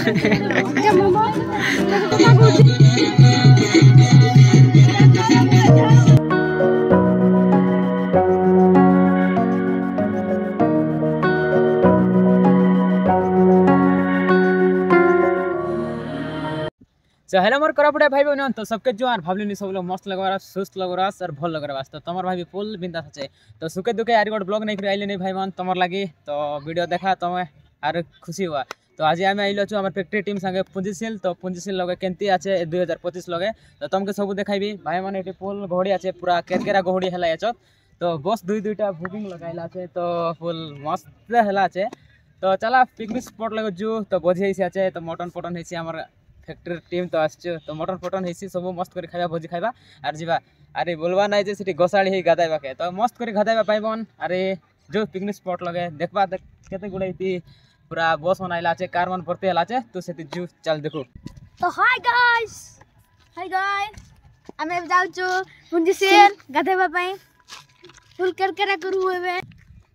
Hello मोर करा पड़े भाई बहन तो सबके जो आर भावलिनी सब लोग मस्त लगवा सुस्त लगवा और भल लगवा तो तमर भाई फुल बिंदास अच्छे तो सुखे दुखे यार गोटे ब्लॉग नहीं आइले नहीं भाई मान तमर लगी तो वीडियो देखा तुम्हें आर खुशी हुआ तो आज आम आइल छु आम फैक्ट्री टीम संगे पुंजीशील तो पुंजीशील लगे केमती आछे 2025 लगे तो तुमके सब देखाइबी भाई माने एटी फुल घोड़ी आछे पूरा केरकेरा घोड़ी हला आछ तो बस दुईटा बुकिंग लगाइला आछे तो फुल मस्त हला आछे तो चला पिकनिक स्पॉट लगे जो तो भोजी हेसी आछे तो मटन पटन हेसी हमर फैक्ट्री टीम तो आसछ तो मटन फटन हेसी सब मस्त कर खाइबा भोजी खाइबा आर जीवा अरे बोलवा नाइ जे सेठी गोसाड़ी हे गादाइबा के तो मस्त कर गादाइबा पाइबन अरे जो पिकनिक स्पॉट लगे देखबा केते गुडैती पूरा बस बनाइला छे कार मन भरते हला छे तो सेठी जू चल देखो तो हाय गाइस हमें जाउ छु पुंजीशील गादाइबा पई फुल करकेरा करू हेबे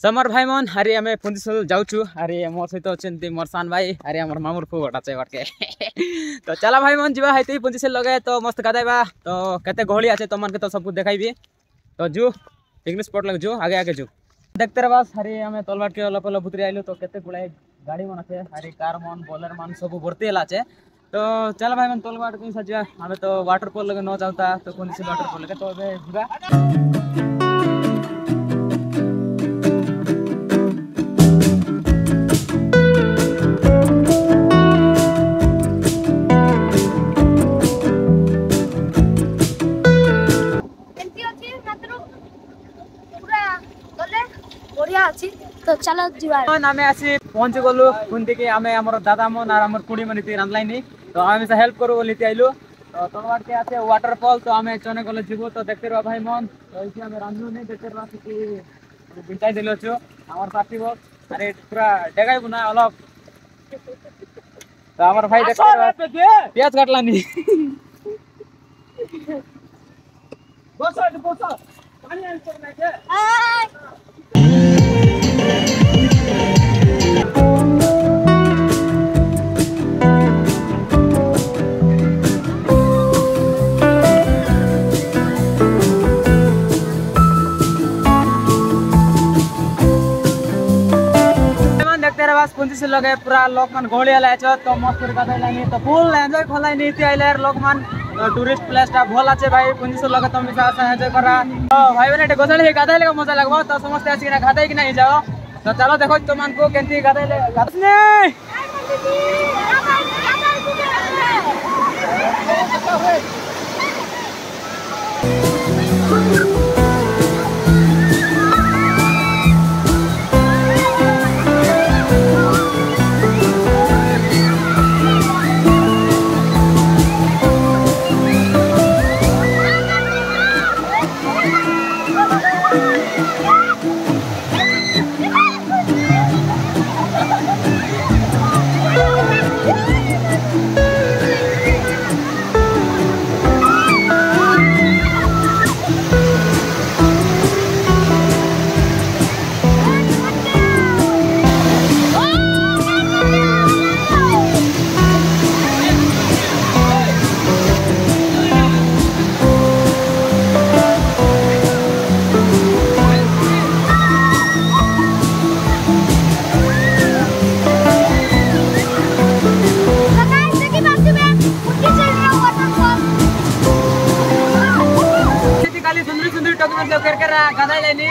समर भाई मन अरे हमें पुंजीशील जाउ छु अरे मोर सहित अछंती मोर सान भाई अरे हमर मामुर फु घटा छे बटके तो चला भाई मन जीवा हेती पुंजीशील लगे तो मस्त गादाइबा तो केते घोड़ी आछे तो मन के तो सब कुछ देखाइबी तो जो पिकनिक स्पॉट लगे जो आगे आगे जो देखते रह बस अरे हमें तलवाट के लपल भुतरी आइलो तो केते गुड़ाई गाड़ी मन आछे अरे कार मन बोलर मन सब भरती हला छे तो चल भाई मन तलवाट के सजिया हमें तो वाटरफॉल लगे न जाउता तो पुंजीशील वाटरफॉल लगे तो अबे जीवा तो चलो जीवा आमे आसी पहुंच गलु कुंती के आमे हमर दादा मन और हमर कुड़ी मन ती रांधलाइनी तो आमे से हेल्प करू बोली आइलु तो तलवाट के आछे वाटरफॉल तो आमे चने गले जीवो तो देखते रह भाई मन तो इसी आमे रांधलु नहीं देखते रह कि बिंटाई देलो छु हमर साथी बस अरे पूरा डेगाई बुना अलग तो हमर भाई देखते रह प्याज काटलानी बस पानी आंसर नहीं के पुंजीशील लगे पूरा लोक मन घोड़ी हला तो मस्त कर गादाइलानी तो फुल एंजॉय खोलाइनी इति आइले लोक मन टूरिस्ट प्लेस टा भल आछे भाई पुंजीशील लगे तुम मिसा एंजॉय करा तो भाई बने एटे गोसाली हे गादाइले का मजा लगबो तो समस्त आसी ना गादाइ कि नहीं जाओ तो चलो देखो तुमन को केंती गादाइले गादने गादाइलानी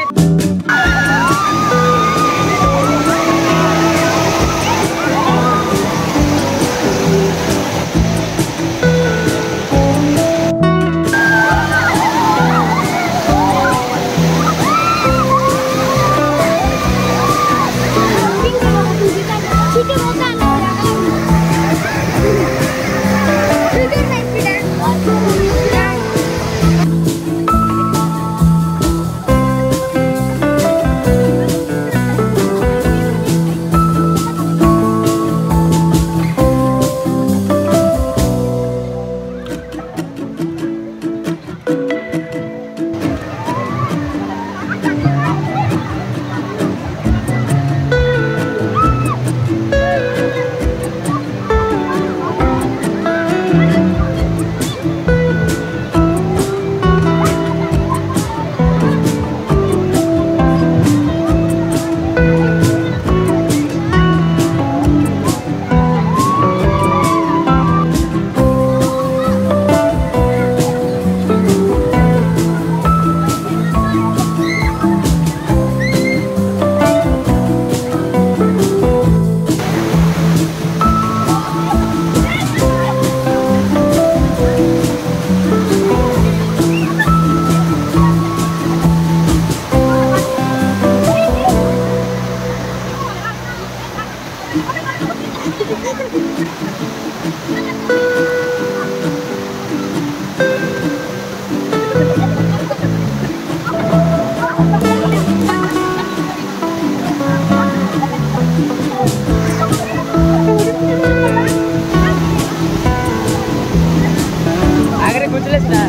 ବୁଝିଲେ ସିନା।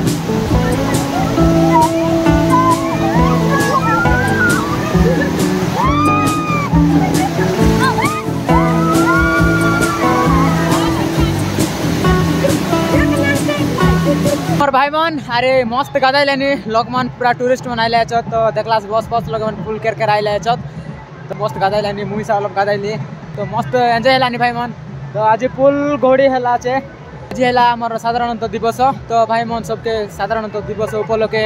और भाई मन अरे मस्त गादा लेनी लोग मन पूरा टूरिस्ट मन आइले छ तो देखला बस बस लोग मन फुल कर आइले छ तो मस्त गादा लेनी मुई सा लोग गादा ली तो मस्त एंजॉय हेलानी भाई मन। तो आज पुल घोड़ी हेला छे आज हेला हमर साधारणतन्त्र दिवस तो भाई मन सबके साधारणतन्त्र दिवस उपलक्षे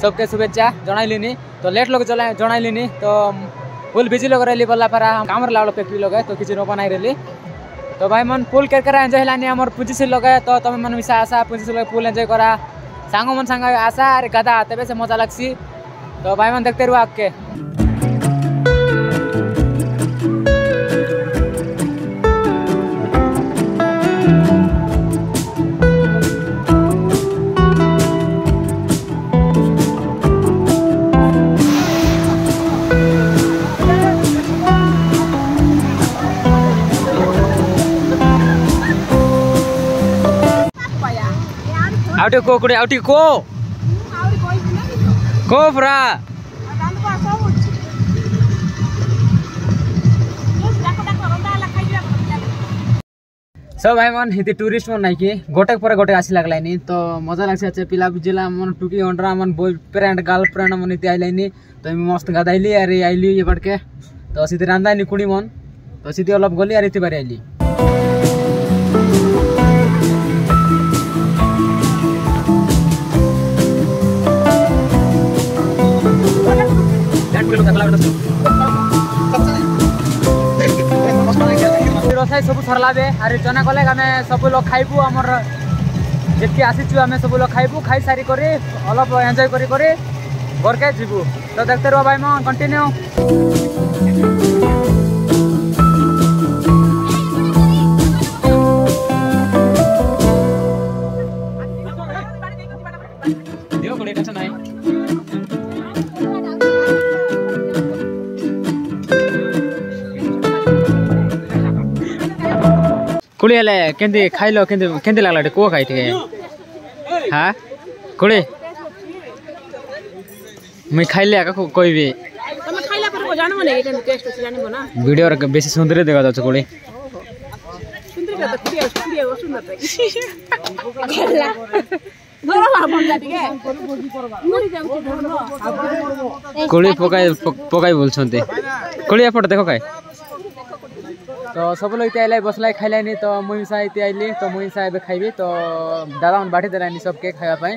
सबके शुभेच्छा जणाइलिनी तो लेट लोग जणाइलिनी तो फुल बिजी लोग रहली बोला पर हम काम लालो पे लोग है तो किछि न बनाई रहली तो भाई मन पुल कर एंजॉय हेलानी हमर पुंजीसी लोग है तो तुम मन मिसा आशा पुंजीसी लोग पुल एंजॉय करा सांगो मन सांग आशा अरे गदा तबे से मजा लगसी तो भाई मन देखते रहो आपके। आउटी को कुड़ी आउटी को फ्रा सब भाई मन हिते टूरिस्ट मन नहीं कि गोटे पर गोटे आसी लगलानी तो मजा लागছে আছে पिला बुझिला मन टुकी ओंडरा मन बॉयफ्रेंड गर्लफ्रेंड मन इते आइलानी तो मस्त गादाइली अरे आइली ये बडके तो सीधे रांदानी कुणी मन तो सीधे अलप गली अरे इते बारे आइली रोसाई सब सरला अरे चना कले आम सब लोग खाइबू आमर जितकी आसीचु आम सब लोग खाइबू खाई सारी करी अलप एंजॉय करी घर के जीवू तो देखते रहो भाई मन कंटिन्यू। कुड़ी हेले केंदी खाइलो केंदी लागला को खाई थे हां कुड़ी मैं खाइले का कोई भी तमे खाइला पर को जानो ने केंदी टेस्ट से जानिबो ना वीडियो रे बेसी सुंदर देखा जाछ कुड़ी सुंदर का तो कुड़ी सुंदर तो खेला धरो ला बन जाती के मुड़ी जाऊ धरो कुड़ी पकाई बोलछंते कुड़ी एपट देखो काय तो सब लोग इतने आइले बसला खाइलानी तो मुई सा इतने आइली तो मुई सा एबे खाइबी तो दादा मन बाटी देलानी सबके खाइबा पई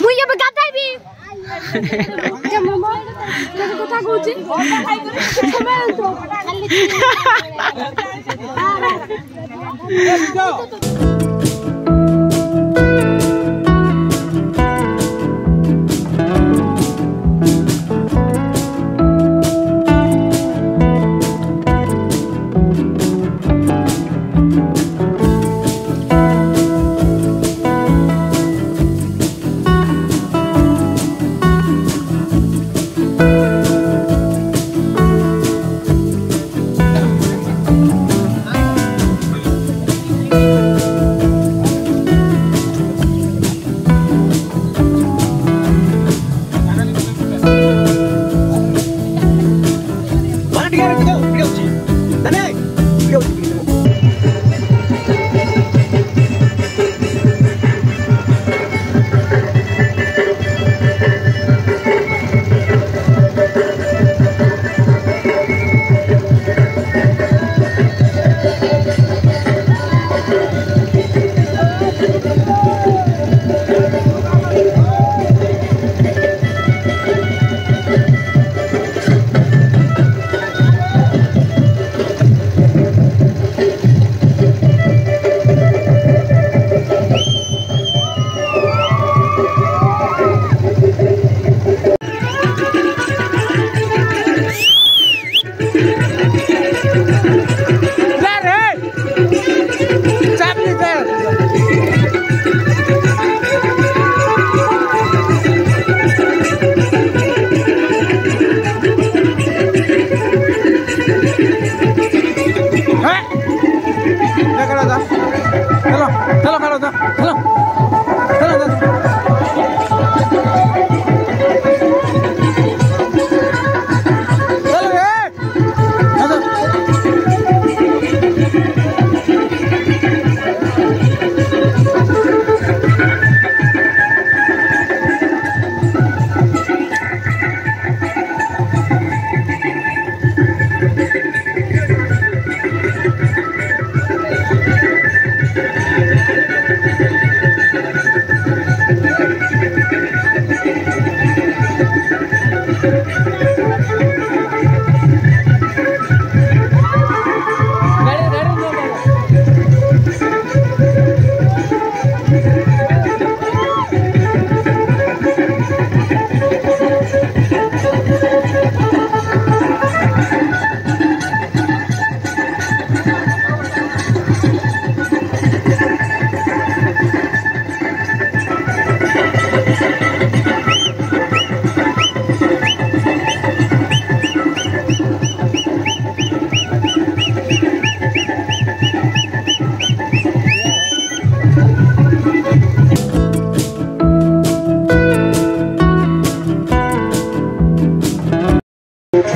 मुई एबे गाताइबी जे मम्मा के कथा कहूची खाइ करे समय तो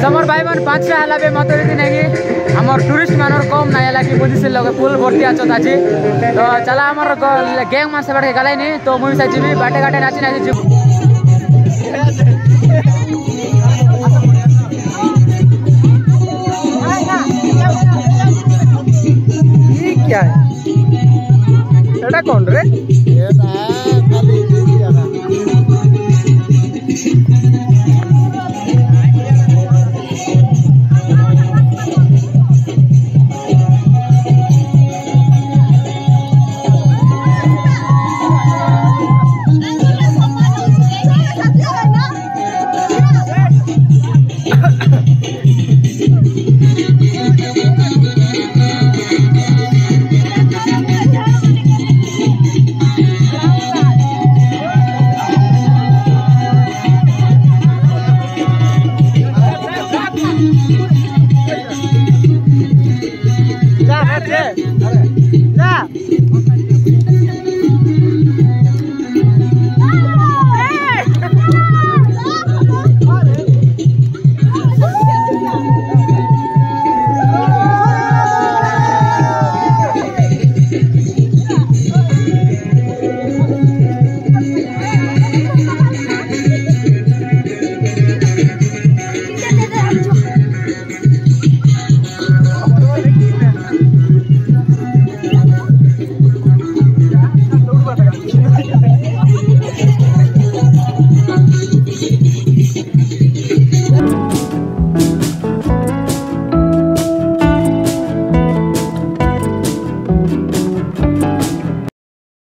समर भाई मन 5 हलाबे मतरे दिन कि हमर टूरिस्ट मानर कम ना हला कि बुझिसे लगे फुल भर्ती आछत आछि तो चला हमर गैंग मान से बैठ के गलाई नि तो मुई से जीबी बाटे घाटे नाची नाची जीव ये क्या है एटा कौन रे एटा खाली दिया ना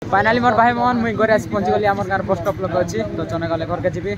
फाइनाली मोर भाई मोहन मुई घरे आसी पहुंची गली हमर गार बस स्टॉप लगे अछि तो चने गले घर के जीबी